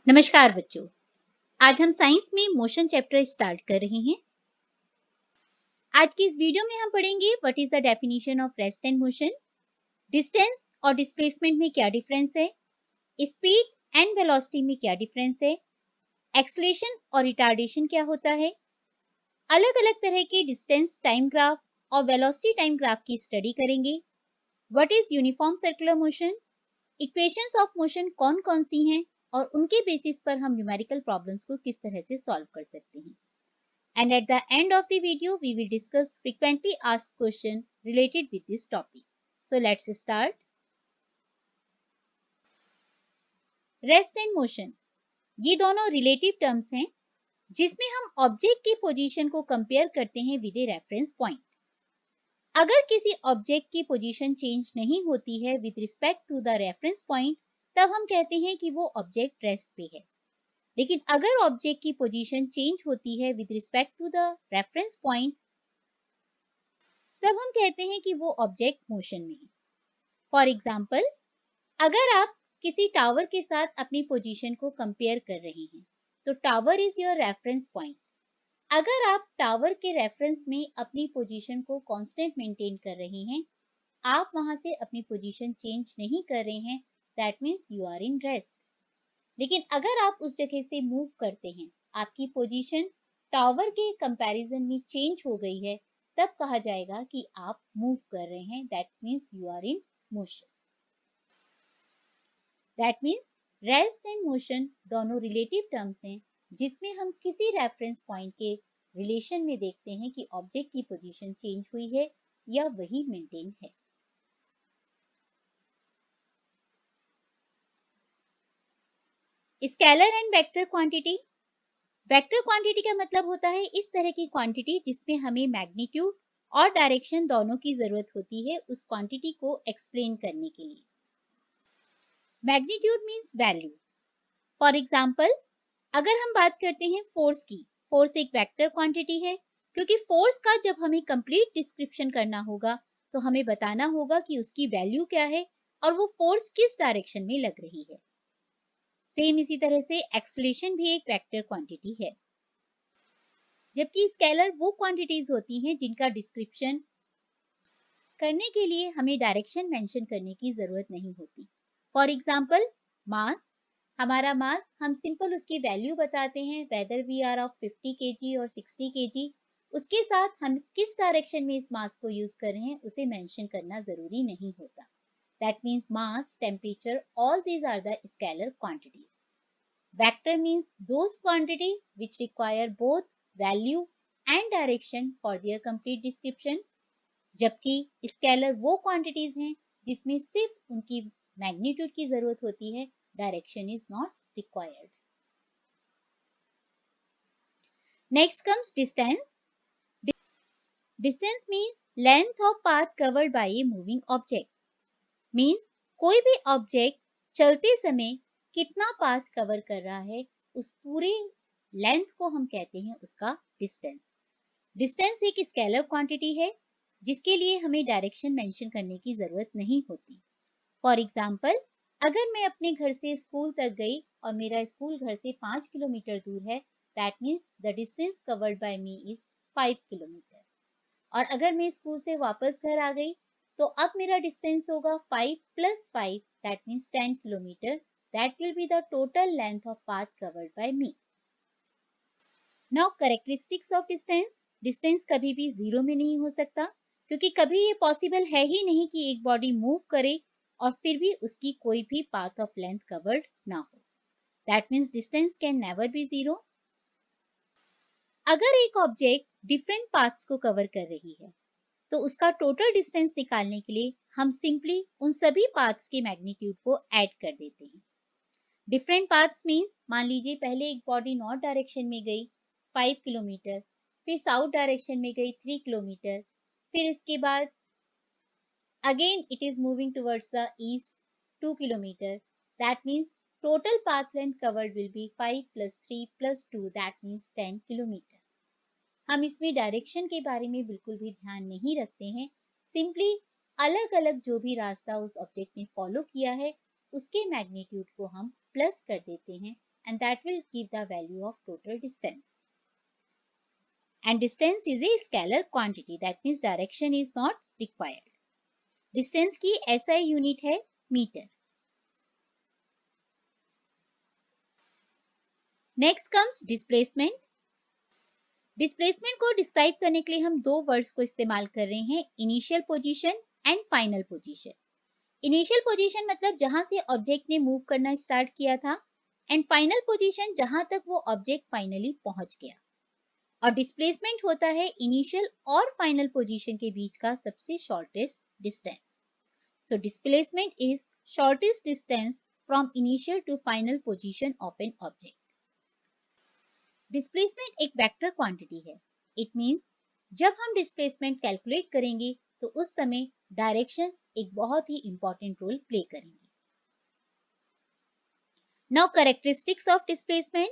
नमस्कार बच्चों। आज हम साइंस में मोशन चैप्टर स्टार्ट कर रहे हैं। आज की इस वीडियो में हम पढ़ेंगे what is the definition of rest and motion, distance और डिस्प्लेसमेंट में क्या डिफरेंस है, स्पीड एंड वेलोसिटी में क्या डिफरेंस है, एक्सेलरेशन और रिटार्डेशन क्या होता है, अलग अलग तरह के डिस्टेंस टाइम ग्राफ और वेलोसिटी टाइम ग्राफ की स्टडी करेंगे। What is uniform circular motion, equations of motion कौन कौन सी हैं और उनके बेसिस पर हम न्यूमेरिकल प्रॉब्लम्स को किस तरह से सॉल्व कर सकते हैं। And at the end of the video, we will discuss frequently asked questions related with this topic. So let's start. Rest and motion, ये दोनों relative terms हैं जिसमें हम ऑब्जेक्ट की पोजीशन को कंपेयर करते हैं विद ए रेफरेंस पॉइंट। अगर किसी ऑब्जेक्ट की पोजीशन चेंज नहीं होती है with respect to the reference point, तब हम कहते हैं कि वो ऑब्जेक्ट रेस्ट पे है। लेकिन अगर ऑब्जेक्ट की पोजीशन चेंज होती है with respect to the reference point, तब हम कहते हैं कि वो ऑब्जेक्ट मोशन में है। फॉर एग्जाम्पल, अगर आप किसी टावर के साथ अपनी पोजीशन को कंपेयर कर रहे हैं, तो tower is your reference point. अगर आप टावर के रेफरेंस में अपनी पोजीशन को कांस्टेंट मेंटेन कर रहे हैं, आप वहां से अपनी पोजीशन चेंज नहीं कर रहे हैं, that means you are in rest. लेकिन अगर आप उस जगह से मूव करते हैं, आपकी पोजीशन टावर के कंपैरिजन में चेंज हो गई है, तब कहा जाएगा कि आप मूव कर रहे हैं, that means you are in motion. That means rest and motion दोनों रिलेटिव टर्म्स हैं जिसमें हम किसी रेफरेंस पॉइंट के रिलेशन में देखते हैं कि ऑब्जेक्ट की पोजीशन चेंज हुई है या वही मेंटेन है। Scalar and vector quantity, vector quantity का मतलब होता है इस तरह की क्वांटिटी जिसमें हमें मैग्नीट्यूड और डायरेक्शन दोनों की जरूरत होती है उस क्वांटिटी को एक्सप्लेन करने के लिए। Magnitude means value. For example, अगर हम बात करते हैं फोर्स की, फोर्स एक वेक्टर क्वांटिटी है क्योंकि फोर्स का जब हमें कंप्लीट डिस्क्रिप्शन करना होगा तो हमें बताना होगा कि उसकी वैल्यू क्या है और वो फोर्स किस डायरेक्शन में लग रही है। सेम इसी तरह से एक्सेलरेशन भी एक वेक्टर क्वांटिटी है, जबकि स्केलर वो क्वांटिटीज होती हैं जिनका डिस्क्रिप्शन करने के लिए हमें डायरेक्शन मेंशन करने की जरूरत नहीं होती। फॉर एग्जांपल, मास, हमारा मास हम सिंपल उसकी वैल्यू बताते हैं, whether we are of 50 KG और 60 केजी, उसके साथ हम किस डायरेक्शन में इस मास को यूज कर रहे हैं उसे मेंशन करना जरूरी नहीं होता। That means mass, temperature, all these are the scalar quantities. Vector means those quantity which require both value and direction for their complete description, जबकि स्केलर वो क्वांटिटीज हैं जिसमें सिर्फ उनकी मैग्नीट्यूड की जरूरत होती है, direction is not required. Next comes distance. Distance means length of path covered by a moving object. Means कोई भी ऑब्जेक्ट चलते समय कितना पाथ कवर कर रहा है, उस पूरे लेंथ को हम कहते हैं उसका डिस्टेंस। डिस्टेंस एक स्केलर क्वांटिटी है जिसके लिए हमें डायरेक्शन मेंशन करने की जरूरत नहीं होती। फॉर एग्जाम्पल, अगर मैं अपने घर से स्कूल तक गई और मेरा स्कूल घर से 5 किलोमीटर दूर है, that means the distance covered bye me is 5 kilometre. और अगर मैं स्कूल से वापस घर आ गई तो अब मेरा डिस्टेंस होगा 5 + 5, that means 10 kilometre. That will be the total length of path covered by me. Now characteristics of distance. Distance कभी भी जीरो में नहीं हो सकता क्योंकि कभी ये पॉसिबल है ही नहीं कि एक बॉडी मूव करे और फिर भी उसकी कोई भी पाथ ऑफ लेंथ कवर्ड ना हो। That means distance can never B zero. अगर एक ऑब्जेक्ट डिफरेंट पाथ्स को कवर कर रही है तो उसका टोटल डिस्टेंस निकालने के लिए हम सिंपली उन सभी पाथ्स के मैग्नीट्यूड को ऐड कर देते हैं। डिफरेंट पाथ्स मींस, मान लीजिए पहले एक बॉडी नॉर्थ डायरेक्शन में गई 5 किलोमीटर, फिर साउथ डायरेक्शन में गई 3 किलोमीटर, फिर इसके बाद again it is moving towards the east 2 kilometre. That means total path length covered will be 5 + 3 + 2, that means 10 kilometre. हम इसमें डायरेक्शन के बारे में बिल्कुल भी ध्यान नहीं रखते हैं, सिंपली अलग अलग जो भी रास्ता उस ऑब्जेक्ट ने फॉलो किया है उसके मैग्नीट्यूड को हम प्लस कर देते हैं and that will give the value of total distance. And distance is a scalar quantity, that means direction is not required. Distance की SI यूनिट है metre. Next comes displacement. Displacement को describe करने के लिए हम दो वर्ड्स को इस्तेमाल कर रहे हैं, initial position and final position. Initial position मतलब जहां से ऑब्जेक्ट ने मूव करना स्टार्ट किया था, एंड फाइनल पोजीशन जहां तक वो ऑब्जेक्ट फाइनली पहुंच गया. और डिस्प्लेसमेंट होता है इनिशियल और फाइनल पोजीशन के बीच का सबसे shortest distance. So displacement is shortest distance from initial to final position of an object. Displacement एक वेक्टर क्वांटिटी है. इट मींस जब हम डिस्प्लेसमेंट कैलकुलेट करेंगे तो उस समय डायरेक्शंस एक बहुत ही इंपॉर्टेंट रोल प्ले करेंगे. Now characteristics of displacement.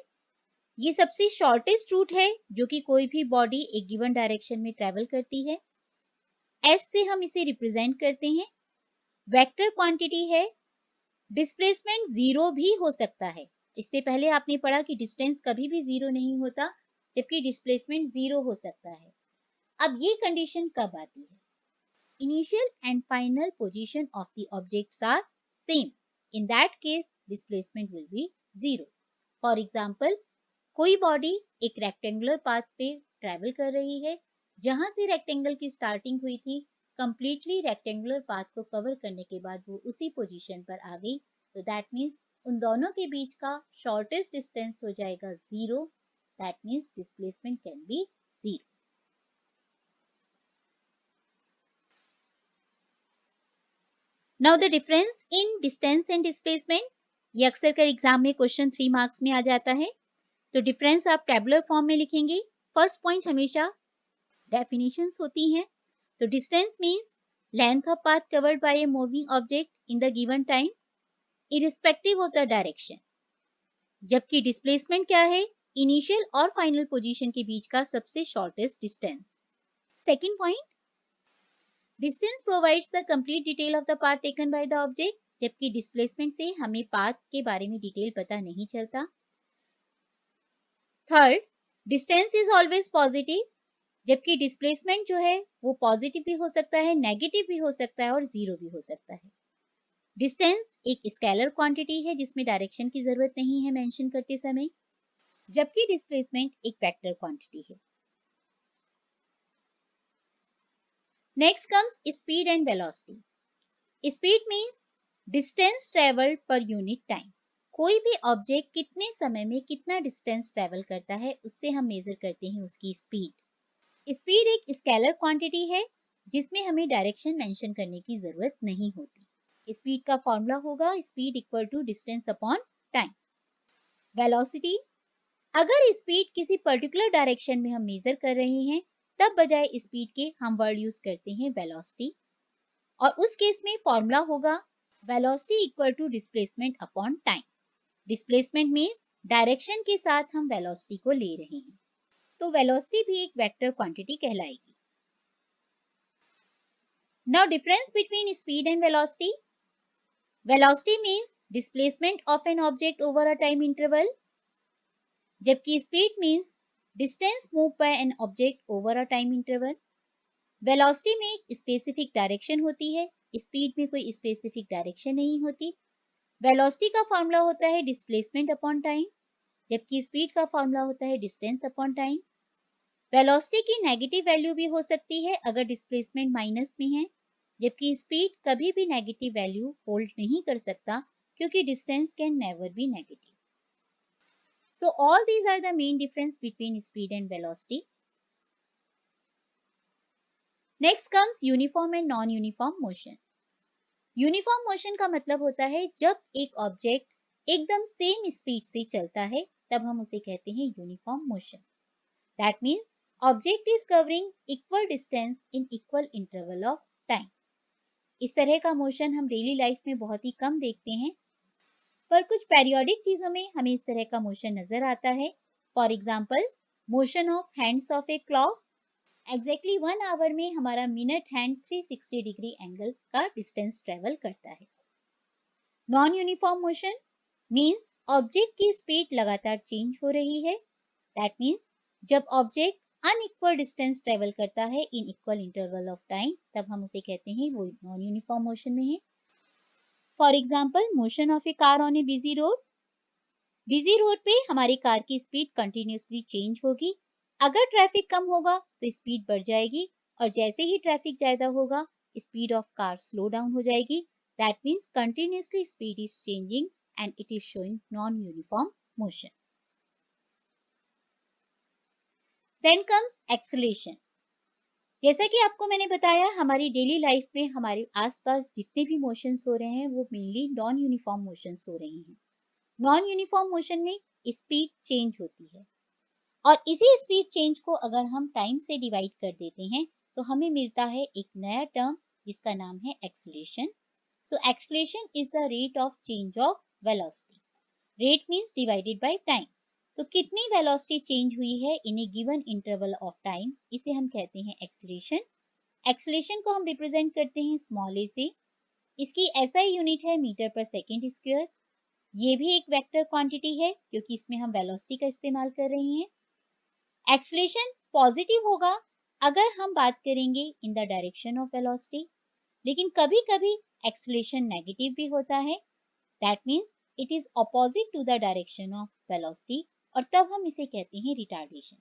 ये सबसे शॉर्टेस्ट रूट है जो कि कोई भी बॉडी एक गिवन डायरेक्शन में ट्रेवल करती है. एस से हम इसे रिप्रेजेंट करते हैं. वेक्टर क्वांटिटी है. डिस्प्लेसमेंट जीरो भी हो सकता है. इससे पहले आपने पढ़ा कि डिस्टेंस कभी भी जीरो नहीं होता, जबकि डिस्प्लेसमेंट जीरो हो सकता है. अब ये कंडीशन कब आती है? Initial and final position of the objects are same. In that case displacement will be zero. For example, कोई बॉडी एक रेक्टेंगुलर पाथ पे ट्रेवल कर रही है. जहां से रेक्टेंगल की स्टार्टिंग हुई थी, कंप्लीटली रेक्टेंगुलर पाथ को कवर करने के बाद वो उसी पोजीशन पर आ गई. तो दैट मीन्स उन दोनों के बीच का शॉर्टेस्ट डिस्टेंस हो जाएगा zero. That means displacement can be zero. Now the difference in distance and displacement. ये अक्सर कर एग्जाम में क्वेश्चन 3 मार्क्स में आ जाता है. तो डिफरेंस आप टेबुलर फॉर्म में लिखेंगे. फर्स्ट पॉइंट हमेशा डेफिनेशंस होती हैं. तो distance means length of path covered by a moving object in the given time irrespective of the direction. जबकि डिस्प्लेसमेंट क्या है? इनिशियल और फाइनल पोजीशन के बीच का सबसे shortest distance. Second point, distance provides the complete detail of the path taken by the object. जबकि displacement से हमें पाथ के बारे में डिटेल पता नहीं चलता. Third, distance is always positive. जबकि डिस्प्लेसमेंट जो है वो पॉजिटिव भी हो सकता है, नेगेटिव भी हो सकता है और जीरो भी हो सकता है. डिस्टेंस एक स्केलर क्वांटिटी है जिसमें डायरेक्शन की जरूरत नहीं है मेंशन करते समय, जबकि डिस्प्लेसमेंट एक वेक्टर क्वांटिटी है. Next comes speed and velocity. Speed means distance travelled per unit time. कोई भी ऑब्जेक्ट कितने समय में कितना डिस्टेंस ट्रेवल करता है उससे हम मेजर करते हैं उसकी स्पीड. स्पीड एक स्केलर क्वांटिटी है जिसमें हमें डायरेक्शन मेंशन करने की जरूरत नहीं होती. स्पीड का फॉर्मूला होगा speed equal to distance upon time. Velocity, अगर स्पीड किसी पर्टिकुलर डायरेक्शन में हम मेजर कर रहे हैं तब बजाय स्पीड के हम वर्ड यूज करते हैं वेलोसिटी, और उस केस में फॉर्मूला होगा velocity equal to displacement upon time. Displacement means direction के साथ हम वेलोसिटी को ले रहे हैं, तो वेलोसिटी भी एक वेक्टर क्वांटिटी कहलाएगी. Now difference between speed and velocity. Velocity means displacement of an object over a time interval, जबकि speed means distance move by an object over a time interval. Velocity में एक specific direction होती है, speed में कोई specific direction नहीं होती. Velocity का फॉर्मूला होता है डिस्प्लेसमेंट अपॉन टाइम, जबकि स्पीड का फॉर्मूला होता है डिस्टेंस अपॉन टाइम. वेलोसिटी की नेगेटिव वैल्यू भी हो सकती है अगर डिस्प्लेसमेंट माइनस में है, जबकि स्पीड कभी भी नेगेटिव वैल्यू होल्ड नहीं कर सकता क्योंकि distance can never be negative. So all these are the main difference between speed and velocity. Next comes uniform and non uniform motion. Uniform motion का मतलब होता है जब एक ऑब्जेक्ट एकदम सेम स्पीड से चलता है तब हम उसे कहते हैं uniform motion. That means object is covering equal distance in equal interval of time. इस तरह का मोशन हम डेली लाइफ में बहुत ही कम देखते हैं, पर कुछ पेरियोडिक चीजों में हमें इस तरह का मोशन नजर आता है. For example, motion of hands of a clock. Exactly 1 hour में हमारा मिनट हैंड 360 डिग्री एंगल का डिस्टेंस ट्रेवल करता है. Non uniform motion means object की स्पीड लगातार चेंज हो रही है, दैट मीन्स जब ऑब्जेक्ट अनइक्वल डिस्टेंस ट्रेवल करता है in equal interval of time, तब हम उसे कहते हैं वो नॉन यूनिफॉर्म मोशन में है। For example, motion of a car on A busy road. Busy road पे हमारी कार की स्पीड कंटिन्यूसली चेंज होगी। अगर ट्रैफिक कम होगा तो स्पीड बढ़ जाएगी, और जैसे ही ट्रैफिक ज्यादा होगा speed of car slow down हो जाएगी। That means continuously speed is changing and it is showing non uniform motion. Then comes acceleration. जैसा कि आपको मैंने बताया, हमारी डेली लाइफ में हमारे आसपास जितने भी मोशंस हो रहे हैं वो मेनली नॉन यूनिफॉर्म मोशंस हो रहे हैं। नॉन यूनिफॉर्म मोशन में स्पीड चेंज होती है, और इसी स्पीड चेंज को अगर हम टाइम से डिवाइड कर देते हैं तो हमें मिलता है एक नया टर्म जिसका नाम है acceleration. So acceleration is the rate of change of velocity. Rate means divided by time. तो कितनी वेलोसिटी चेंज हुई है इन ए गिवन इंटरवल ऑफ टाइम, इसे हम कहते हैं एक्सेलरेशन। एक्सेलरेशन को हम रिप्रेजेंट करते हैं स्मॉल ए से। इसकी एसआई यूनिट है मीटर पर सेकेंड स्क्वायर। ये भी एक वेक्टर क्वांटिटी है क्योंकि इसमें हम वेलोसिटी का इस्तेमाल कर रहे हैं। एक्सेलरेशन पॉजिटिव होगा अगर हम बात करेंगे in the direction of velocity, लेकिन कभी कभी एक्सेलरेशन नेगेटिव भी होता है, that means it is opposite to the direction of velocity, और तब हम इसे कहते हैं रिटार्डेशन।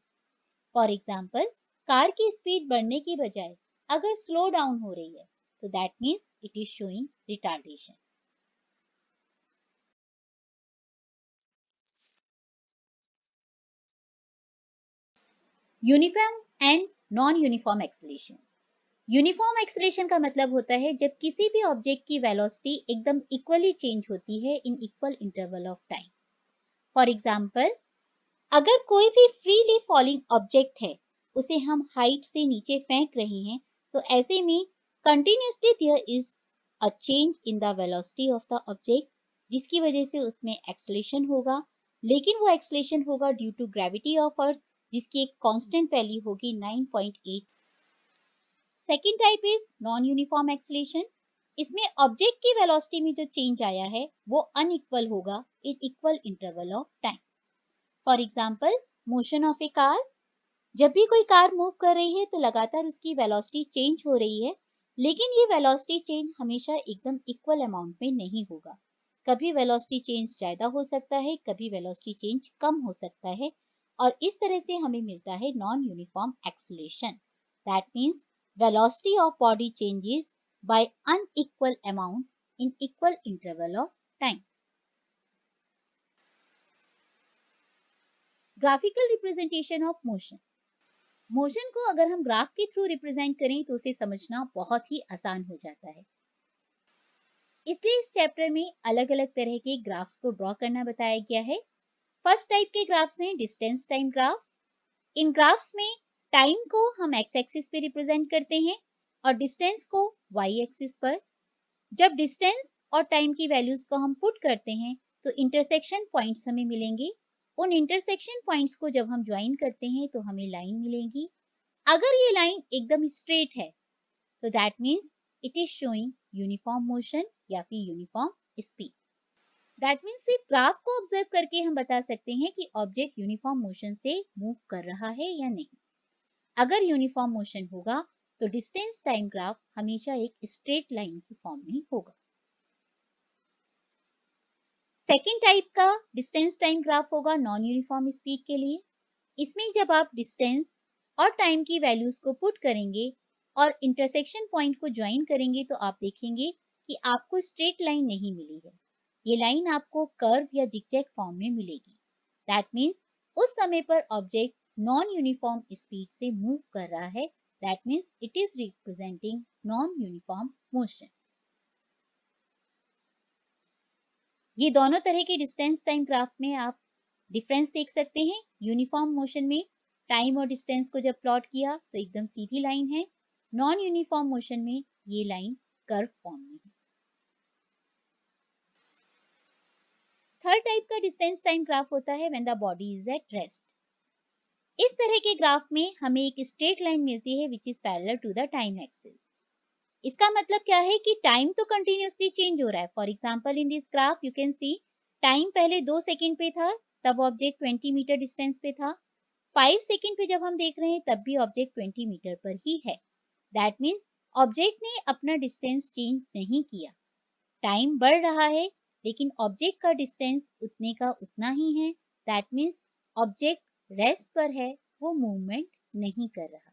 फॉर एग्जाम्पल, कार की स्पीड बढ़ने की बजाय अगर स्लो डाउन हो रही है तो that means it is showing retardation. Uniform and non uniform acceleration. Uniform acceleration का मतलब होता है जब किसी भी ऑब्जेक्ट की वेलोसिटी एकदम इक्वली चेंज होती है in equal interval of time. For example, अगर कोई भी फ्रीली फॉलिंग ऑब्जेक्ट है, उसे हम हाइट से नीचे फेंक रहे हैं, तो ऐसे में continuously there is a change in the velocity of the object, जिसकी वजह से उसमें एक्सेलरेशन होगा, लेकिन वो एक्सेलरेशन होगा due to gravity of earth, जिसकी एक कांस्टेंट वैल्यू होगी 9.8। Second type is non uniform acceleration. इसमें ऑब्जेक्ट की वेलोसिटी में जो चेंज आया है वो अनइक्वल होगा in equal interval of time. For example, motion of a car. जब भी कोई कार मूव कर रही है तो लगातार उसकी वेलोसिटी चेंज हो रही है, लेकिन ये वेलोसिटी चेंज हमेशा एकदम इक्वल अमाउंट में नहीं होगा। कभी वेलोसिटी चेंज ज्यादा हो सकता है, कभी वेलोसिटी चेंज कम हो सकता है, और इस तरह से हमें मिलता है non uniform acceleration. That means velocity of body changes by unequal amount in equal interval of time. Graphical representation of motion. Motion को अगर हम ग्राफ के थ्रू रिप्रेजेंट करें तो उसे समझना बहुत ही आसान हो जाता है। इसलिए इस चैप्टर में अलग अलग तरह के ग्राफ्स को ड्रॉ करना बताया गया है। फर्स्ट टाइप के ग्राफ्स हैं डिस्टेंस टाइम ग्राफ। इन ग्राफ्स में टाइम को हम एक्स एक्सिस पे रिप्रेजेंट करते हैं और डिस्टेंस को वाई एक्सिस पर। जब डिस्टेंस और टाइम की वैल्यूज को हम पुट करते हैं तो इंटरसेक्शन पॉइंट्स हमें मिलेंगे। उन इंटरसेक्शन पॉइंट्स को जब हम ज्वाइन करते हैं तो हमें लाइन मिलेगी। अगर ये लाइन एकदम स्ट्रेट है तो that means it is showing uniform motion या फिर यूनिफॉर्म स्पीड। दैट मीन्स सिर्फ ग्राफ को ऑब्जर्व करके हम बता सकते हैं कि ऑब्जेक्ट यूनिफॉर्म मोशन से मूव कर रहा है या नहीं। अगर यूनिफॉर्म मोशन होगा तो डिस्टेंस टाइम ग्राफ हमेशा एक स्ट्रेट लाइन की फॉर्म में होगा। सेकेंड टाइप का डिस्टेंस टाइम ग्राफ होगा नॉन यूनिफॉर्म स्पीड के लिए। इसमें जब आप डिस्टेंस और टाइम की वैल्यूज को पुट करेंगे और इंटरसेक्शन पॉइंट को ज्वाइन करेंगे तो आप देखेंगे कि आपको स्ट्रेट लाइन नहीं मिली है, ये लाइन आपको कर्व या जिगजैग फॉर्म में मिलेगी। दैट मीन्स उस समय पर ऑब्जेक्ट नॉन यूनिफॉर्म स्पीड से मूव कर रहा है। That means it is representing non uniform motion. ये दोनों तरह के डिस्टेंस टाइम ग्राफ में आप डिफरेंस देख सकते हैं। यूनिफॉर्म मोशन में टाइम और डिस्टेंस को जब प्लॉट किया तो एकदम सीधी लाइन है। नॉन यूनिफॉर्म मोशन में ये लाइन कर्व फॉर्म में है। थर्ड टाइप का डिस्टेंस टाइम ग्राफ होता है when the body is at rest. इस तरह के ग्राफ में हमें एक स्ट्रेट लाइन मिलती है which is parallel to the time axis. इसका मतलब क्या है कि टाइम तो कंटिन्यूसली चेंज हो रहा है। For example in this graph you can see time पहले 2 सेकंड पे था, तब ऑब्जेक्ट 20 मीटर डिस्टेंस पे था। 5 सेकंड पे जब हम देख रहे हैं तब भी ऑब्जेक्ट 20 मीटर पर ही है। दैट मीन्स ऑब्जेक्ट ने अपना डिस्टेंस चेंज नहीं किया। टाइम बढ़ रहा है लेकिन ऑब्जेक्ट का डिस्टेंस उतने का उतना ही है। दैट मीन्स ऑब्जेक्ट रेस्ट पर है, वो मूवमेंट नहीं कर रहा।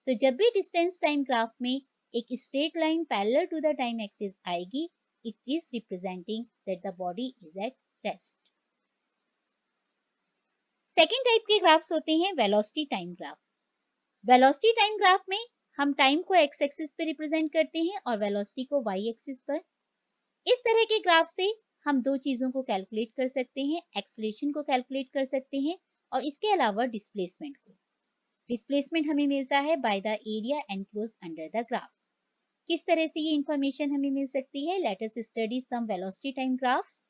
तो जब भी डिस्टेंस टाइम ग्राफ में एक straight line parallel to the time axis आएगी, it is representing that the body is at rest. Second type के ग्राफ्स होते हैं velocity time graph. Velocity time graph में हम टाइम को एक्स एक्सिस पे रिप्रेजेंट करते हैं और वेलोसिटी को वाई एक्सिस पर। इस तरह के ग्राफ से हम दो चीजों को कैलकुलेट कर सकते हैं, एक्सेलरेशन को कैलकुलेट कर सकते हैं और इसके अलावा डिस्प्लेसमेंट को। डिस्प्लेसमेंट हमें मिलता है by the area enclose under the graph. किस तरह से ये इंफॉर्मेशन हमें मिल सकती है? Let us study some velocity time graphs.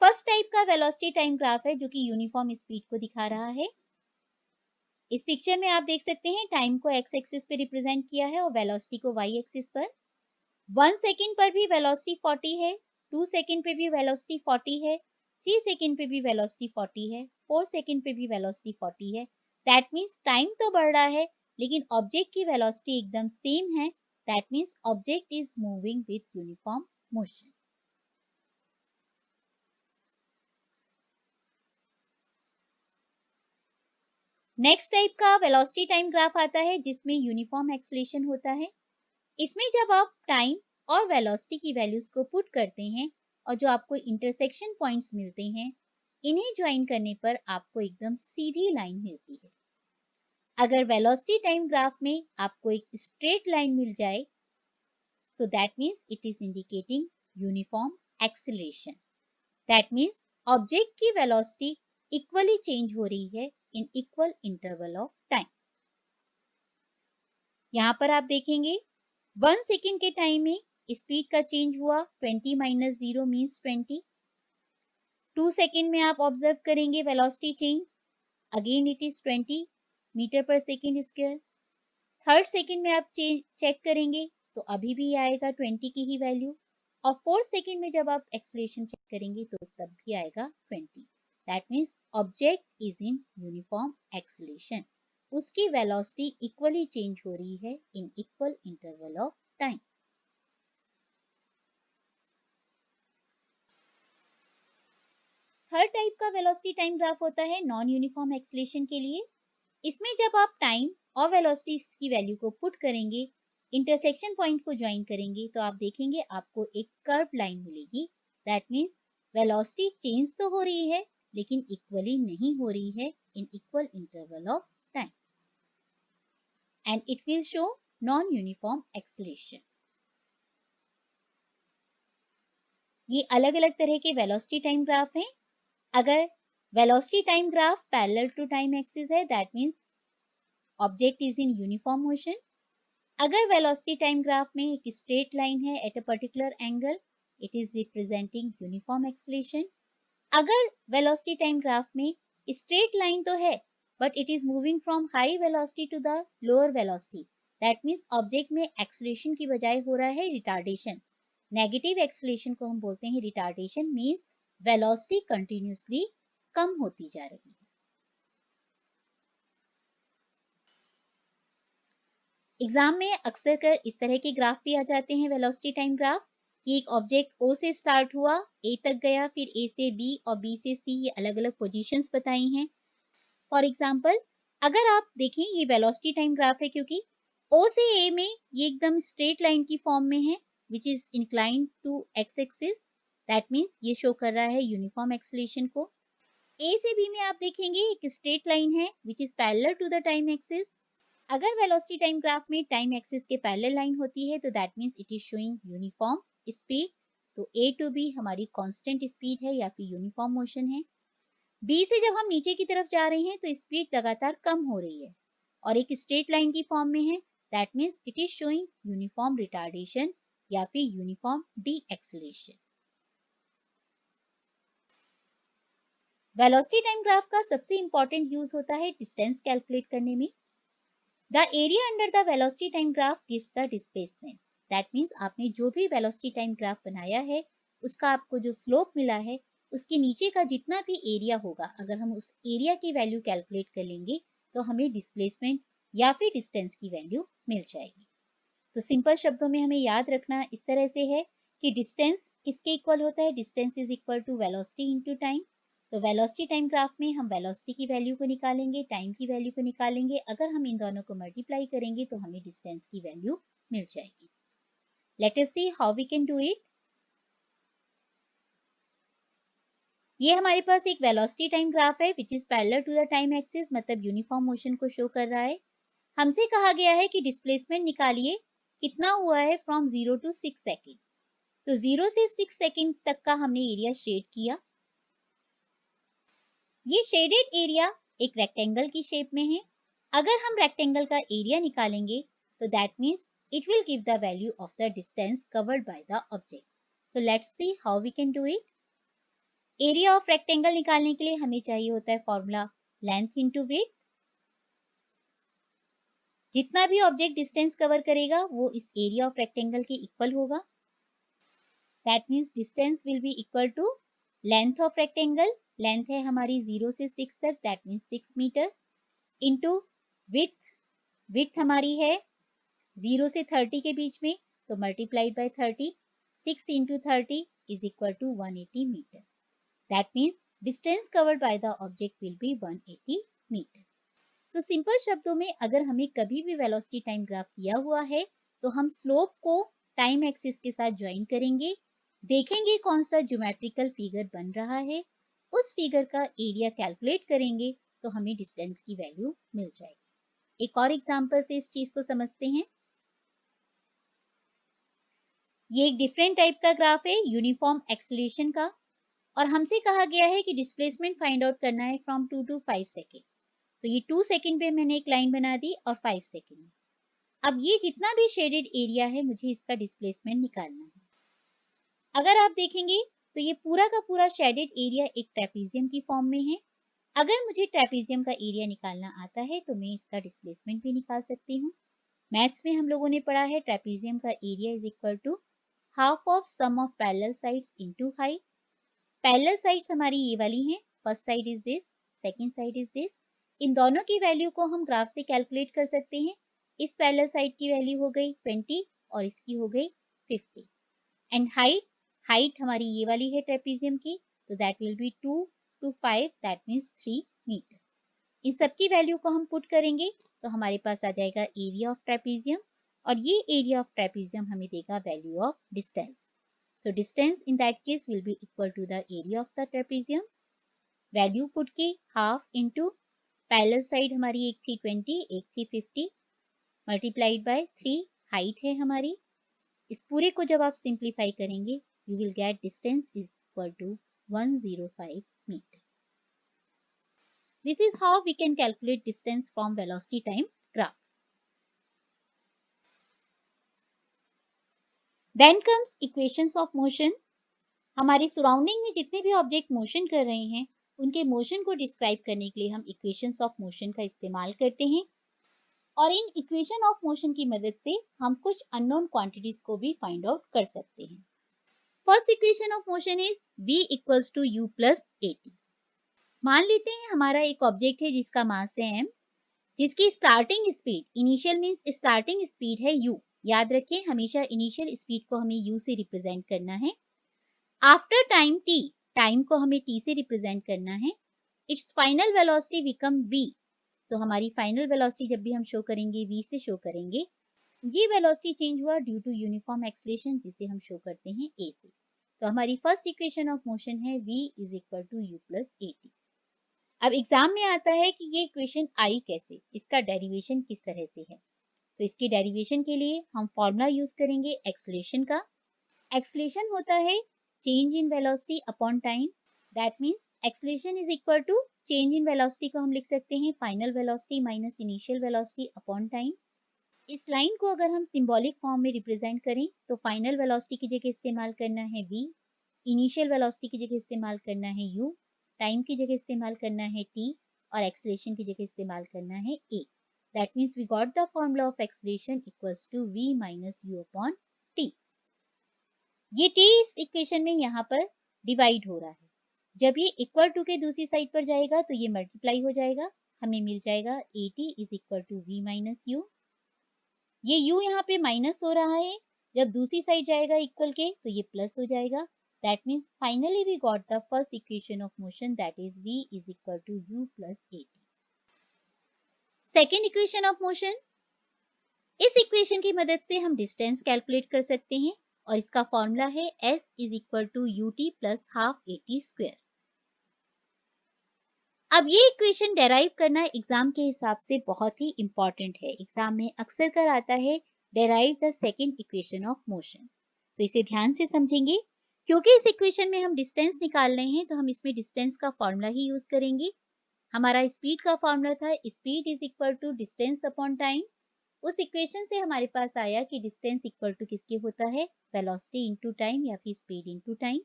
First type का वेलोसिटी टाइम ग्राफ है जो कि यूनिफॉर्म स्पीड को दिखा रहा है। इस पिक्चर में आप देख सकते हैं टाइम को एक्स एक्सिस पे रिप्रेजेंट किया है और वेलोसिटी को वाई एक्सिस पर। 1 सेकंड पर भी वेलोसिटी 40 है, 2 सेकंड पे भी वेलोसिटी 40 है, 3 सेकंड पे भी वेलोसिटी 40 है, 4 सेकंड पे भी वेलोसिटी 40 है। दैट मीन्स टाइम तो बढ़ रहा है लेकिन ऑब्जेक्ट की वेलोसिटी एकदम सेम है। That means object is moving with uniform motion. Next type का वेलोसिटी टाइम ग्राफ आता है जिसमें यूनिफॉर्म एक्सेलरेशन होता है। इसमें जब आप टाइम और वेलोसिटी की वैल्यूज को पुट करते हैं और जो आपको इंटरसेक्शन पॉइंट्स मिलते हैं, इन्हें ज्वाइन करने पर आपको एकदम सीधी लाइन मिलती है। अगर वेलोसिटी टाइम ग्राफ में आपको एक स्ट्रेट लाइन मिल जाए तो that means it is indicating uniform acceleration. That means object की वेलोसिटी इक्वली चेंज हो रही है in equal interval of time. यहां पर आप देखेंगे 1 सेकेंड के टाइम में स्पीड का चेंज हुआ 20 माइनस 0 मीन्स 20। 2 सेकेंड में आप ऑब्जर्व करेंगे velocity change, again it is 20 metre per second square. Third second में आप चेक करेंगे तो अभी भी आएगा 20 की ही वैल्यू और फोर्थ सेकेंड में जब आप एक्सेलरेशन चेक करेंगे तो तब भी आएगा 20। That means object is in uniform acceleration, उसकी वेलोसिटी इक्वली चेंज हो रही है in equal interval of time. Third type का वेलोसिटी टाइम ग्राफ होता है नॉन यूनिफॉर्म एक्सेलरेशन के लिए। इसमें जब आप टाइम और वेलोसिटी की वैल्यू को पुट करेंगे, इंटरसेक्शन पॉइंट को ज्वाइन करेंगे तो आप देखेंगे आपको एक कर्व लाइन मिलेगी। दैट मीन्स वेलोसिटी चेंज तो हो रही है लेकिन इक्वली नहीं हो रही है in equal interval of time and it will show non uniform acceleration. ये अलग अलग तरह के वेलोसिटी टाइम ग्राफ हैं। अगर velocity time graph parallel to time axis है that means object is in uniform motion. अगर वेलोसिटी टाइम ग्राफ में एक स्ट्रेट लाइन है at a particular angle, it is representing uniform acceleration. अगर velocity time graph में straight line तो है but it is moving from high velocity to the lower velocity, that means object में acceleration की बजाय हो रहा है रिटार्डेशन। नेगेटिव एक्सेलरेशन को हम बोलते हैं रिटार्डेशन, मीन्स वेलोसिटी कंटिन्यूसली कम होती जा रही है। एग्जाम में अक्सर कर इस तरह के ग्राफ भी आ जाते हैं वेलोसिटी टाइम ग्राफ कि एक ऑब्जेक्ट ओ से स्टार्ट हुआ, ए तक गया, फिर ए से बी और बी से सी, ये अलग अलग पोजीशंस बताई हैं। फॉर एग्जांपल अगर आप देखें ये वेलोसिटी टाइम ग्राफ है क्योंकि ओ से ए में ये एकदम स्ट्रेट लाइन की फॉर्म में है which is inclined to X axis. That means ये शो कर रहा है यूनिफॉर्म एक्सेलरेशन को। ए से बी में आप देखेंगे एक स्ट्रेट लाइन है which is parallel to the time axis. अगर वेलोसिटी टाइम ग्राफ में टाइम एक्सिस के पैरेलल लाइन होती है तो that means it is showing uniform speed. तो ए टू बी हमारी कांस्टेंट स्पीड है या फिर यूनिफॉर्म मोशन है। बी से जब हम नीचे की तरफ जा रहे हैं तो स्पीड लगातार कम हो रही है और एक स्ट्रेट लाइन की फॉर्म में है। That means it is showing uniform retardation या फिर uniform D acceleration. Velocity time graph का सबसे इंपॉर्टेंट यूज होता है डिस्टेंस कैलकुलेट करने में। The area under the velocity time graph gives the displacement. That means आपने जो भी वेलोसिटी टाइम ग्राफ बनाया है उसका आपको जो स्लोप मिला है उसके नीचे का जितना भी एरिया होगा, अगर हम उस एरिया की वैल्यू कैलकुलेट कर लेंगे तो हमें डिस्प्लेसमेंट या फिर डिस्टेंस की वैल्यू मिल जाएगी। तो सिंपल शब्दों में हमें याद रखना इस तरह से है कि डिस्टेंस किसके इक्वल होता है, distance is equal to velocity into time. तो वेलोसिटी टाइम ग्राफ में हम वेलोसिटी की वैल्यू को निकालेंगे, टाइम की वैल्यू को निकालेंगे, अगर हम इन दोनों को मल्टीप्लाई करेंगे तो हमें डिस्टेंस की वैल्यू मिल जाएगी। Let us see how we can do it. ये हमारे पास एक वेलोसिटी टाइम ग्राफ है which is parallel to the time axis, मतलब यूनिफॉर्म मोशन को शो कर रहा है। हमसे कहा गया है कि डिस्प्लेसमेंट निकालिए कितना हुआ है फ्रॉम 0 टू 6 सेकेंड। तो 0 से 6 सेकेंड तक का हमने एरिया शेड किया। ये शेडेड एरिया एक रेक्टेंगल की शेप में है। अगर हम रेक्टेंगल का एरिया निकालेंगे तो that means it will give the value of the distance covered by the object. So let's see how we can do it. Area of rectangle निकालने के लिए हमें चाहिए होता है फॉर्मूला लेंथ इंटू विड्थ। जितना भी ऑब्जेक्ट डिस्टेंस कवर करेगा वो इस एरिया ऑफ रेक्टेंगल के इक्वल होगा। That means distance will be equal to length of rectangle, length है हमारी 0 से 6 तक, that means 6 metre, into width, width हमारी है 0 से 30 के बीच में, तो multiplied by 30, 6 into 30 is equal to 180 metre. That means distance covered by the object will be 180 metre. तो सिंपल शब्दों में अगर हमें कभी भी वेलोसिटी टाइम ग्राफ दिया हुआ है तो हम स्लोप को टाइम एक्सिस के साथ ज्वाइन करेंगे, देखेंगे कौन सा ज्योमेट्रिकल फिगर बन रहा है, उस फिगर का एरिया कैलकुलेट करेंगे तो हमें डिस्टेंस की वैल्यू मिल जाएगी। एक और एग्जांपल से इस चीज को समझते हैं। ये एक डिफरेंट टाइप का ग्राफ है यूनिफॉर्म एक्सीलरेशन का, और हमसे कहा गया है कि डिस्प्लेसमेंट फाइंड आउट करना है फ्रॉम 2 टू 5 सेकेंड। तो ये 2 सेकेंड पे मैंने एक लाइन बना दी और 5 सेकेंड में। अब ये जितना भी शेडेड एरिया है मुझे इसका डिस्प्लेसमेंट निकालना है। अगर आप देखेंगे तो ये पूरा का पूरा शेडेड एरिया एक ट्रेपीजियम की फॉर्म में है। अगर मुझे ट्रेपीजियम का एरिया निकालना आता है तो मैं इसका डिस्प्लेसमेंट भी निकाल सकती हूँ। मैथ्स में हम लोगों ने पढ़ा है ट्रेपीजियम का area is equal to half of sum of parallel sides into height. Parallel sides हमारी ये वाली हैं, first side is this, second side is this. इन दोनों की वैल्यू को हम ग्राफ से कैलकुलेट कर सकते हैं। इस पैरेलल साइड की वैल्यू हो गई 20 और इसकी हो गई 50। एंड हाइट, हाइट हमारी ये वाली है ट्रेपीजियम की, तो that will be 2 to 5, that means 3 metre. इन सब की वैल्यू को हम पुट करेंगे तो हमारे पास आ जाएगा एरिया ऑफ ट्रेपीजियम, और ये एरिया ऑफ ट्रेपीजियम हमें देगा value of distance. So distance in that case will be equal to the area of the trapezium. Value put की हाफ इंटू पैरेलल साइड हमारी एक थी 20, एक थी 50, मल्टीप्लाइड बाय 3, हाइट है हमारी। इस पूरे को जब आप सिंप्लीफाई करेंगे you will get distance is equal to 105 metre. This is how we can calculate distance from velocity time graph. Then comes equations of motion. हमारी सराउंडिंग में जितने भी ऑब्जेक्ट मोशन कर रहे हैं उनके मोशन को डिस्क्राइब करने के लिए हम इक्वेशंस ऑफ मोशन का इस्तेमाल करते हैं, और इन इक्वेशन ऑफ मोशन की मदद से हम कुछ अननोन क्वांटिटीज को भी फाइंड आउट कर सकते हैं। First equation of motion is v equals to u plus at। मान लेते हैं हमारा एक ऑब्जेक्ट है जिसका मास है m, जिसकी starting speed, initial means starting speed है u। याद रखें हमेशा इनिशियल स्पीड को हमें u से रिप्रेजेंट करना है। आफ्टर टाइम t, टाइम को हमें t से रिप्रेजेंट करना है। It's final velocity become v। तो हमारी फाइनल वेलोसिटी जब भी हम शो करेंगे v से शो करेंगे। ये वेलोसिटी चेंज हुआ ड्यू टू यूनिफॉर्म एक्सीलरेशन जिसे हम शो करते हैं a से। तो हमारी फर्स्ट इक्वेशन ऑफ मोशन है v is equal to u plus at। अब एग्जाम में आता है कि ये इक्वेशन आई कैसे, इसका डेरिवेशन किस तरह से है। तो इसके डेरिवेशन के लिए हम फॉर्मूला यूज करेंगे एक्सीलरेशन का। एक्सीलरेशन होता है change in velocity upon time. That means acceleration is equal to change in velocity को हम लिख सकते हैं final velocity minus initial velocity upon time. इस लाइन को अगर हम सिंबॉलिक फॉर्म में रिप्रेजेंट करें तो फाइनल वेलोसिटी की जगह इस्तेमाल करना है v, इनिशियल वेलोसिटी की जगह इस्तेमाल करना है u, टाइम की जगह इस्तेमाल करना है t, और एक्सीलरेशन की जगह इस्तेमाल करना है a। That means we got the formula of acceleration equals to v minus u upon t। ये t इस इक्वेशन में यहाँ पर डिवाइड हो रहा है। जब ये इक्वल टू के दूसरी साइड पर जाएगा तो ये मल्टीप्लाई हो जाएगा, हमें मिल जाएगा at is equal to v minus u। ये u यहाँ पे माइनस हो रहा है, जब दूसरी साइड जाएगा इक्वल के तो ये प्लस हो जाएगा। That means finally we got the first equation of motion, that is v is equal to u plus at। Second equation of motion, इस इक्वेशन की मदद से हम डिस्टेंस कैलकुलेट कर सकते हैं और इसका फॉर्मूला है s is equal to ut plus half at square. अब ये इक्वेशन डेराइव करना एग्जाम के हिसाब से बहुत ही इंपॉर्टेंट है। एग्जाम में अक्सर कर आता है derive the second equation of motion, तो इसे ध्यान से समझेंगे। क्योंकि इस इक्वेशन में हम डिस्टेंस निकाल रहे हैं तो हम इसमें डिस्टेंस का फॉर्मूला ही यूज करेंगे। हमारा स्पीड का फॉर्मूला था speed is equal to distance upon time. उस इक्वेशन से हमारे पास आया कि डिस्टेंस इक्वल टू किसके होता है, वेलोसिटी इनटू टाइम या फिर स्पीड इनटू टाइम।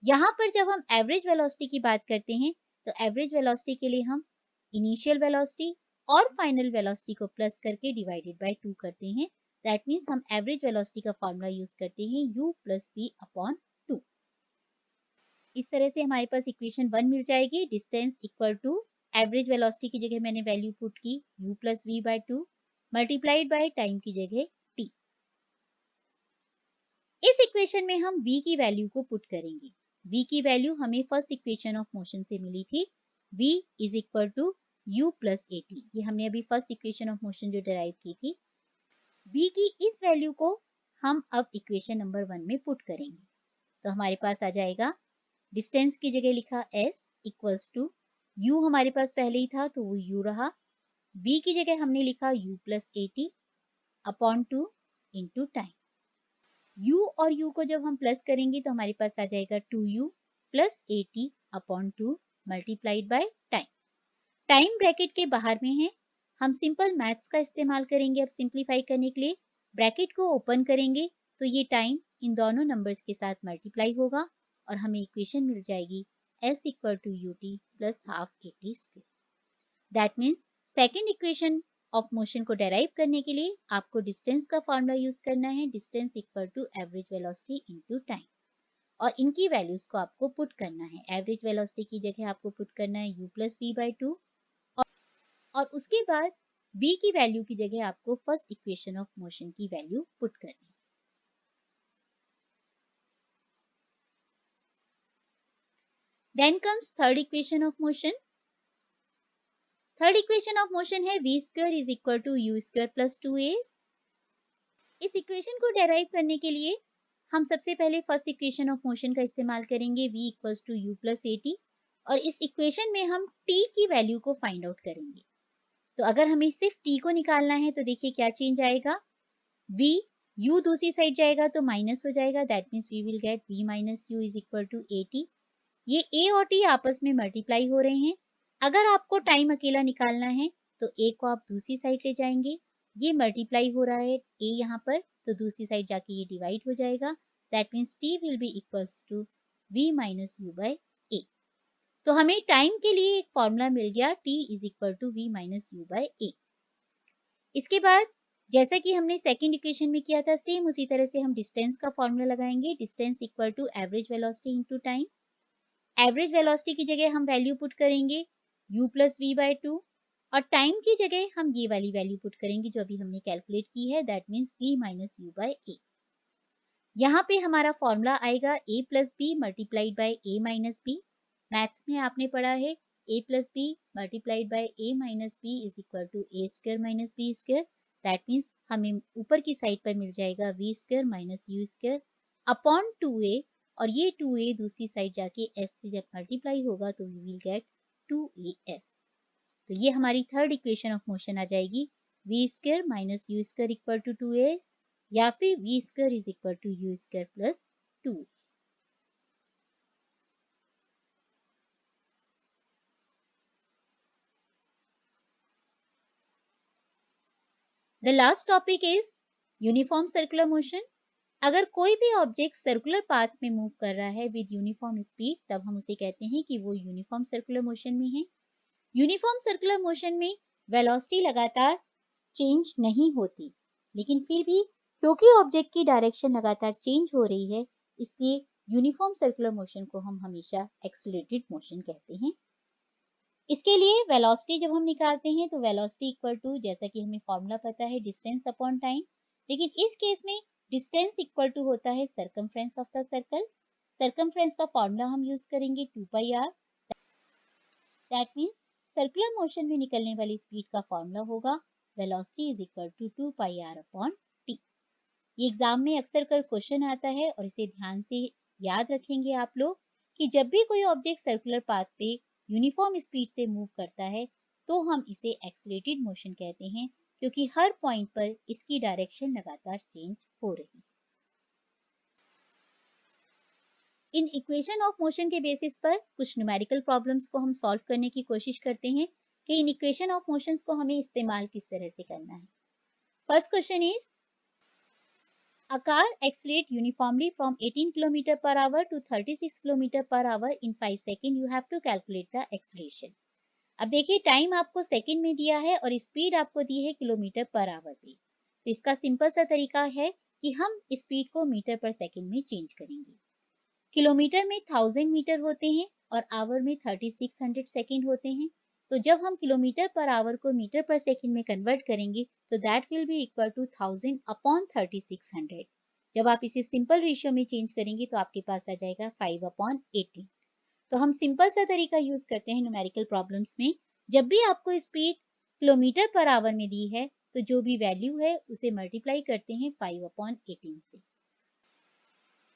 यहाँ पर जब हम एवरेज वेलोसिटी की बात करते हैं तो एवरेज वेलोसिटी के लिए हम इनिशियल वेलोसिटी और फाइनल वेलोसिटी को प्लस करके डिवाइडेड बाय 2 करते हैं। दैट मीन्स हम एवरेज वेलोसिटी का फॉर्मूला यूज करते हैं u प्लस v अपॉन 2। इस तरह से हमारे पास इक्वेशन 1 मिल जाएगी। Distance equal to average velocity की जगह मैंने वैल्यू पुट की u plus v by 2 multiplied by time की जगह t। इस इक्वेशन में हम v की वैल्यू को पुट करेंगे। v की वैल्यू हमें फर्स्ट इक्वेशन ऑफ मोशन से मिली थी, v is equal to u plus at। ये हमने अभी फर्स्ट इक्वेशन ऑफ मोशन जो डिराइव की थी। v की इस वैल्यू को हम अब इक्वेशन नंबर 1 में पुट करेंगे तो हमारे पास आ जाएगा डिस्टेंस की जगह लिखा s इक्वल्स टू u, हमारे पास पहले ही था तो वो u रहा। v की जगह हमने लिखा u plus at upon 2 into time. u और u को जब हम प्लस करेंगे तो हमारे पास आ जाएगा 2u plus at upon 2 multiplied by time. Time bracket के बाहर में है, हम सिंपल मैथ्स का इस्तेमाल करेंगे। अब सिंप्लीफाई करने के लिए ब्रैकेट को ओपन करेंगे तो ये टाइम इन दोनों नंबर्स के साथ मल्टीप्लाई होगा और हमें इक्वेशन मिल जाएगी s equal to ut plus half at square. That means second equation of motion को डेराइव करने के लिए आपको डिस्टेंस का फॉर्मूला यूज करना है, distance equal to average velocity into time, और इनकी वैल्यूज को आपको पुट करना है। एवरेज वेलोसिटी की जगह आपको पुट करना है u प्लस v बाई 2 और उसके बाद v की वैल्यू की जगह आपको फर्स्ट इक्वेशन ऑफ मोशन की वैल्यू पुट करनी है। Then comes third equation of motion. Third equation of motion है v square is equal to u square plus 2a। इस इक्वेशन को डेराइव करने के लिए हम सबसे पहले फर्स्ट इक्वेशन ऑफ मोशन का इस्तेमाल करेंगे v equals to u plus at, और इस इक्वेशन में हम t की वैल्यू को फाइंड आउट करेंगे। तो अगर हमें सिर्फ t को निकालना है तो देखिए क्या चेंज आएगा, v u दूसरी साइड जाएगा तो माइनस हो जाएगा। That means we will get v minus u is equal to at। ये a और t आपस में मल्टीप्लाई हो रहे हैं। अगर आपको टाइम अकेला निकालना है तो a को आप दूसरी साइड ले जाएंगे, ये मल्टीप्लाई हो रहा है a यहाँ पर तो दूसरी साइड जाके ये डिवाइड हो जाएगा। That means t will be equals to v minus u by a। तो हमें टाइम के लिए एक फॉर्मूला मिल गया t is equal to v minus u by a। इसके बाद जैसा कि हमने सेकेंड इक्वेशन में किया था सेम उसी तरह से हम डिस्टेंस का फॉर्मूला लगाएंगे, distance equal to average velocity into time. Average velocity की जगह हम वैल्यू पुट करेंगे u प्लस v बाय 2 और टाइम की जगह हम ये वाली वैल्यू पुट करेंगे जो अभी हमने कैलकुलेट की है, that means v minus u by a। यहाँ पे हमारा फॉर्मूला आएगा a plus B multiplied by a minus B. Maths में आपने पढ़ा है a plus B multiplied by a minus B is equal to a square minus B square. That means हमें ऊपर की साइड पर मिल जाएगा v square minus u square upon 2a, और ये 2a दूसरी साइड जाके s से जब मल्टीप्लाई होगा तो वी विल गेट 2as। तो ये हमारी थर्ड इक्वेशन ऑफ मोशन आ जाएगी v square minus u square equal to 2as या फिर v square is equal to u square plus 2। The last topic is uniform circular motion. अगर कोई भी ऑब्जेक्ट सर्कुलर पाथ में मूव कर रहा है विद यूनिफॉर्म स्पीड तब हम उसे कहते हैं कि वो यूनिफॉर्म सर्कुलर मोशन में है। यूनिफॉर्म सर्कुलर मोशन में वेलोसिटी लगातार चेंज नहीं होती, लेकिन फिर भी क्योंकि ऑब्जेक्ट की डायरेक्शन लगातार चेंज हो रही है, इसलिए यूनिफॉर्म सर्कुलर मोशन को हम हमेशा एक्सेलरेटेड मोशन कहते हैं। इसके लिए वेलोसिटी जब हम निकालते हैं तो वेलोसिटी इक्वल टू, जैसा कि हमें फॉर्मूला पता है, डिस्टेंस अपॉन टाइम, लेकिन इस केस में डिस्टेंस इक्वल टू होता है circumference of the circle. Circumference का फॉर्मूला हम यूज करेंगे 2πr। That means circular motion में निकलने वाली स्पीड का फॉर्मूला होगा velocity is equal to 2πr upon t। ये एग्जाम में अक्सर कर क्वेश्चन आता है और इसे ध्यान से याद रखेंगे आप लोग कि जब भी कोई ऑब्जेक्ट सर्कुलर पाथ पे यूनिफॉर्म स्पीड से मूव करता है तो हम इसे एक्सेलरेटेड मोशन कहते हैं, क्योंकि हर पॉइंट पर इसकी डायरेक्शन लगातार चेंज हो रही है। इन इक्वेशन ऑफ मोशन के बेसिस पर कुछ न्यूमेरिकल प्रॉब्लम्स को हम सॉल्व करने की कोशिश करते हैं कि इन इक्वेशन ऑफ मोशंस को हमें इस्तेमाल किस तरह से करना है। First question is a car accelerates uniformly from 18 km per hour to 36 km per hour in 5 seconds. You have to calculate the acceleration. अब देखिए टाइम आपको सेकंड में दिया है और स्पीड आपको दी है किलोमीटर पर आवर पे। तो इसका सिंपल सा तरीका है कि हम स्पीड को मीटर पर सेकंड में चेंज करेंगे। किलोमीटर में 1000 मीटर होते हैं और आवर में 3600 सेकंड होते हैं। तो जब हम किलोमीटर पर आवर को मीटर पर सेकंड में कन्वर्ट करेंगे तो that will be equal to 1000 upon 3600। जब आप इसे सिंपल रेशियो में चेंज करेंगे तो आपके पास आ जाएगा 5 अपॉन 18। तो हम सिंपल सा तरीका यूज करते हैं न्यूमेरिकल प्रॉब्लम्स में। जब भी आपको स्पीड किलोमीटर पर आवर में दी है तो जो भी वैल्यू है उसे मल्टीप्लाई करते हैं 5 अपॉन 18 से।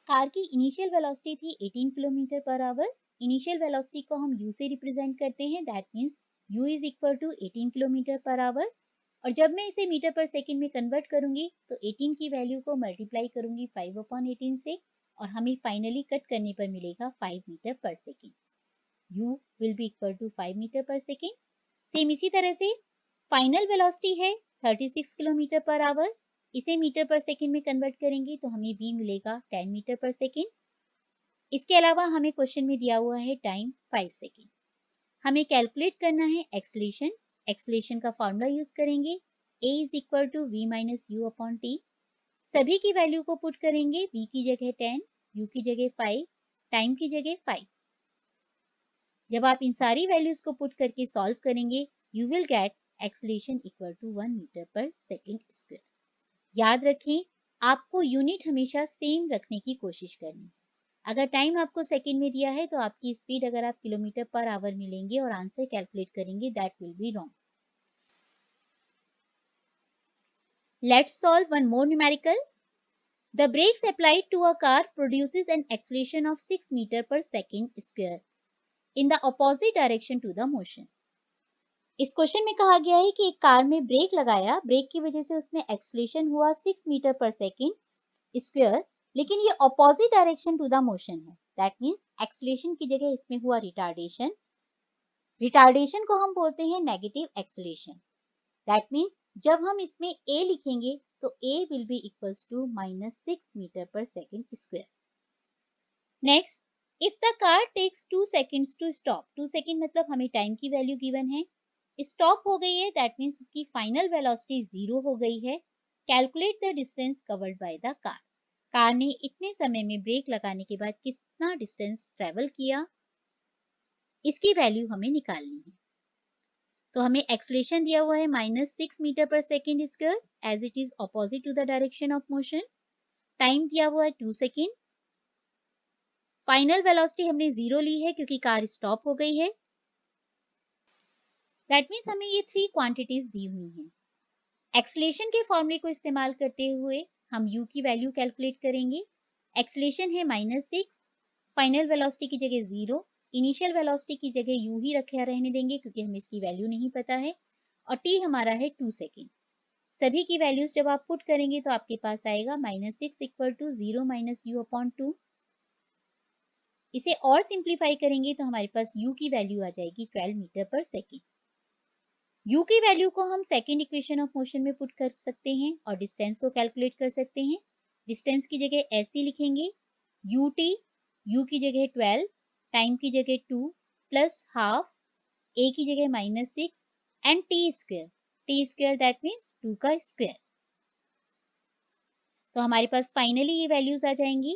कार की इनिशियल वेलोसिटी थी 18 kilometre per our. Initial velocity को हम u से रिप्रेजेंट करते हैं, that means u is equal to 18 kilometre per hour. और जब मैं इसे मीटर पर सेकंड में कन्वर्ट करूंगी तो 18 की वैल्यू को मल्टीप्लाई करूंगी 5 अपॉन 18 से और हमें फाइनली कट करने पर मिलेगा 5 metre per second. u will be equal to 5 metre per second. Same इसी तरह से फाइनल वेलोसिटी है 36 किलोमीटर पर आवर। इसे मीटर पर सेकंड में कन्वर्ट करेंगे तो हमें v मिलेगा 10 मीटर पर सेकंड। इसके अलावा हमें क्वेश्चन में दिया हुआ है टाइम 5 सेकंड। हमें कैलकुलेट करना है एक्सेलरेशन। एक्सेलरेशन का फॉर्मूला यूज करेंगे a is equal to v minus U upon T. सभी की वैल्यू को पुट करेंगे, v की जगह 10, u की जगह 5, टाइम की जगह 5। जब आप इन सारी वैल्यूज को पुट करके सॉल्व करेंगे you will get acceleration equal to 1 metre per second square. याद रखें आपको यूनिट हमेशा सेम रखने की कोशिश करनी है। अगर टाइम आपको सेकंड में दिया है तो आपकी स्पीड अगर आप किलोमीटर पर आवर में लेंगे और आंसर कैलकुलेट करेंगे that will be wrong. Let's solve one more numerical. The brakes applied to a car produces an acceleration of 6 meter per second square in the opposite direction to the motion. इस question में कहा गया है कि एक car में break लगाया, break की वजह से उसमें एक्सेलरेशन हुआ 6 मीटर पर सेकंड स्क्वायर, लेकिन ये opposite direction to the motion है। दैट मींस एक्सेलरेशन की जगह इसमें हुआ रिटार्डेशन। रिटार्डेशन को हम बोलते हैं नेगेटिव एक्सेलरेशन। दैट मींस जब हम इसमें a लिखेंगे तो a will be equals to -6 metre per second square. Next, if the car takes 2 seconds to stop, 2 second मतलब हमें टाइम की वैल्यू गिवन है, स्टॉप हो गई है, दैट मीन्स उसकी फाइनल वेलोसिटी 0 हो गई है। Calculate the distance covered by the car. Car ने इतने समय में ब्रेक लगाने के बाद कितना डिस्टेंस ट्रेवल किया, इसकी वैल्यू हमें निकालनी है। तो हमें एक्सेलरेशन दिया हुआ है -6 metre per second square as it is opposite to the direction of motion. Time दिया हुआ है 2 सेकंड। फाइनल वेलोसिटी हमने 0 ली है क्योंकि कार स्टॉप हो गई है। दैट मीन्स हमें ये 3 क्वांटिटीज दी हुई हैं। एक्सेलरेशन के फॉर्मूले को इस्तेमाल करते हुए हम u की वैल्यू कैलकुलेट करेंगे। एक्सेलरेशन है -6, फाइनल वेलोसिटी की जगह 0, इनिशियल वेलोसिटी की जगह u ही रखा रहने देंगे क्योंकि हमें इसकी वैल्यू नहीं पता है, और t हमारा है 2 सेकेंड। सभी की वैल्यूज जब आप पुट करेंगे तो आपके पास आएगा -6 equal to 0 minus U upon 2। इसे और सिंप्लीफाई करेंगे तो हमारे पास u की वैल्यू आ जाएगी 12 मीटर पर सेकेंड। u की वैल्यू को हम सेकंड इक्वेशन ऑफ मोशन में पुट कर सकते हैं और डिस्टेंस को कैलकुलेट कर सकते हैं। डिस्टेंस की जगह ऐसे लिखेंगे ut, u की जगह 12, टाइम की जगह 2 प्लस हाफ, a की जगह -6 and t square that means 2 का स्क्वायर। तो हमारे पास फाइनली ये वैल्यूज आ जाएंगी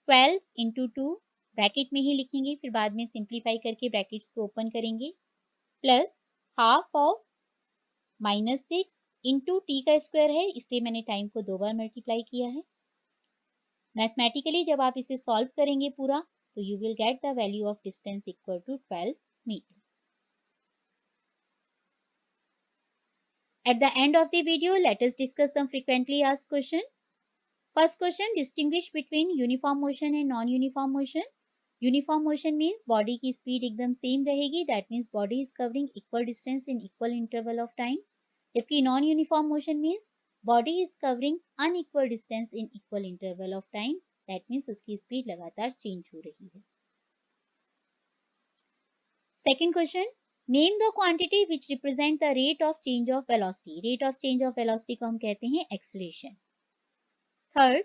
12 इंटू 2, ब्रैकेट में ही लिखेंगे, फिर बाद में सिंप्लीफाई करके ब्रैकेट्स को ओपन करेंगे, plus half of -6 into T का स्क्वायर है, इसलिए मैंने टाइम को 2 बार मल्टीप्लाई किया है। मैथमेटिकली जब आप इसे सॉल्व करेंगे पूरा, तो you will get the value of distance equal to 12 metre. At the end of the video, let us discuss some frequently asked questions. First question, distinguish between uniform motion and non-uniform motion. Uniform motion means body की speed एकदम same रहेगी, that means body is covering equal distance in equal interval of time. जबकि non-uniform motion means body is covering unequal distance in equal interval of time, that means उसकी speed लगातार change हो रही है. Second question, name the quantity which represent the rate of change of velocity. Rate of change of velocity को हम कहते हैं acceleration. Third,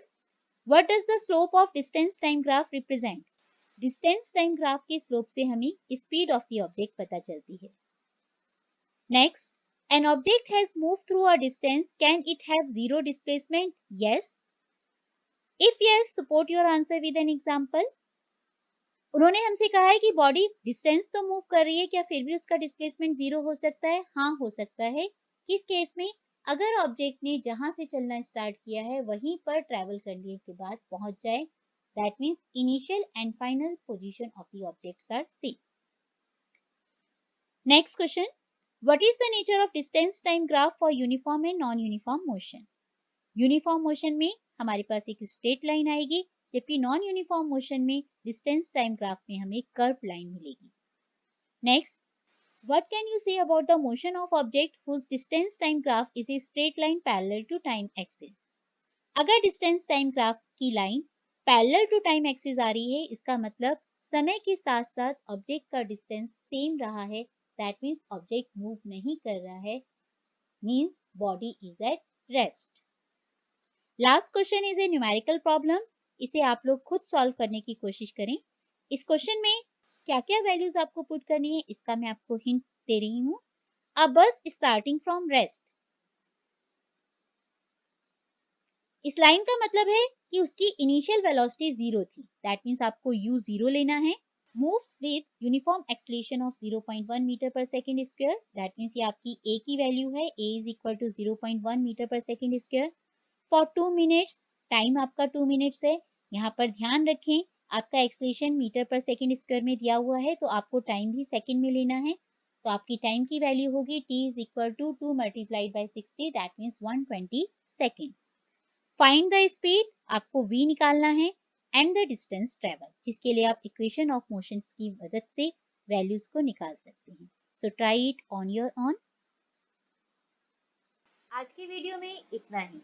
what does the slope of distance time graph represent? Distance time graph के slope से हमें speed of the object पता चलती है. Next, an object has moved through a distance. Can it have zero displacement? Yes. If yes, support your answer with an example. उन्होंने हमसे कहा है कि बॉडी डिस्टेंस तो मूव कर रही है, क्या फिर भी उसका डिस्प्लेसमेंट जीरो हो सकता है? हाँ, हो सकता है। किस केस में? अगर ऑब्जेक्ट ने जहां से चलना स्टार्ट किया है वहीं पर ट्रैवल करने के बाद पहुंच जाए, that means initial and final position of the objects are same. Next question, what is the nature of distance time graph for uniform and non uniform motion? Uniform motion में हमारे पास एक स्ट्रेट लाइन आएगी, जबकि non uniform motion में distance time graph में हमें curve line मिलेगी. Next, what can you say about the motion of object whose distance time graph is a straight line parallel to time axis? अगर distance time graph की line parallel to time axis आ रही है, इसका मतलब समय के साथ साथ ऑब्जेक्ट का डिस्टेंस सेम रहा है, दैट मीन्स ऑब्जेक्ट मूव नहीं कर रहा है, means body is at rest. Last question is a numerical problem. इसे आप लोग खुद सॉल्व करने की कोशिश करें. इस क्वेश्चन में क्या क्या वैल्यूज आपको पुट करनी है, इसका मैं आपको हिंट दे रही हूँ. अ बस स्टार्टिंग फ्रॉम रेस्ट, इस लाइन का मतलब है कि उसकी इनिशियल वेलोसिटी 0 थी, दैट मीन्स आपको u0 लेना है. Move with uniform acceleration of 0.1 metre per second square, that means ये आपकी a की वैल्यू है, a is equal to 0.1 metre per second square for 2 minutes. Time आपका 2 मिनट्स है. यहाँ पर ध्यान रखें, आपका acceleration metre per second square में दिया हुआ है, तो आपको टाइम भी सेकेंड में लेना है. तो आपकी टाइम की वैल्यू होगी t is equal to 2 multiplied by 60, that means 120 seconds. Find the speed, आपको v निकालना है, एंड द डिस्टेंस ट्रेवल, जिसके लिए आप इक्वेशन ऑफ मोशंस की मदद से वैल्यूज को निकाल सकते हैं. So try it on your own. आज की वीडियो में इतना ही.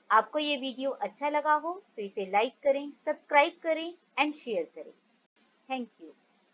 आपको ये वीडियो अच्छा लगा हो तो इसे लाइक करें, सब्सक्राइब करें एंड शेयर करें. Thank you.